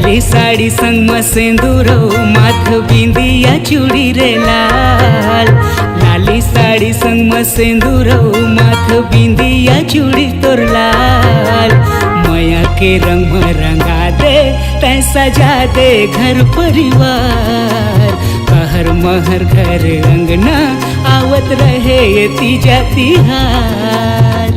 लाली साड़ी संग में सिंदूरो माथ बिंदिया चूड़ी रे लाल। लाली साड़ी संग में सिंदूरो माथ बिंदिया चूड़ी तोर लाल। माया के रंग में रंगा दे तै सजा दे घर परिवार। कहर महर घर अंगना आवत रहे ये तीजा तिहार।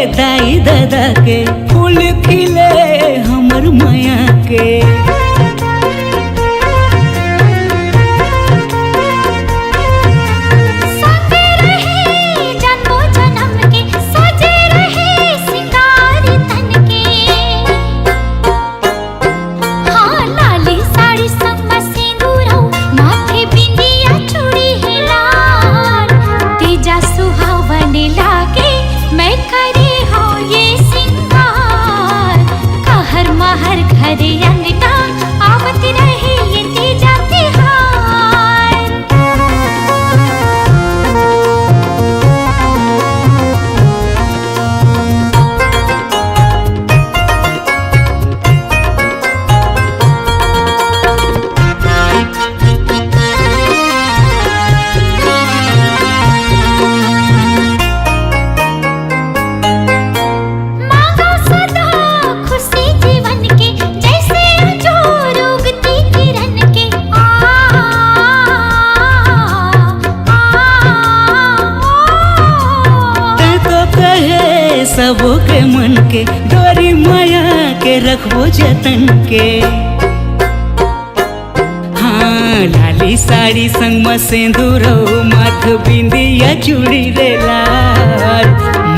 दाई दादा के फूल खिले हमर माया के। संगे रहे जन्मों जन्म के सजे रहे सिंगार तन के। हाँ लाली साड़ी संग में सिंदूरो माथे बिंदिया चूड़ी है लाल। तेजा सुहावन लागे मैं करे घर अंगना आवत रहे ये तीजा तिहार। मांगो सदा खुशी जीवन के सबो के मन के डोरी माया के रखबो जतन के। हाँ लाली साड़ी संग में सिंदूरो माथ बिंदिया चूड़ी रे लाल।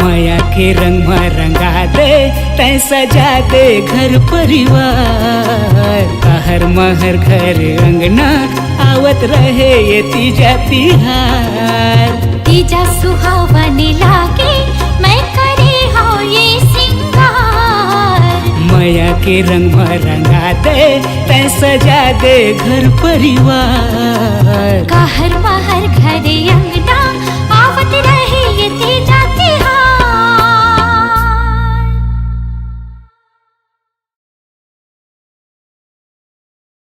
माया के रंग में रंगा दे तै सजा दे घर परिवार। कहर महर घर अंगना आवत रहे ये तीजा तिहार। तीजा सुहावन लागे मैं करे हो ये सिंगार। माया के रंग में रंगा दे तै सजा दे घर परिवार। कहर महर घर अंगना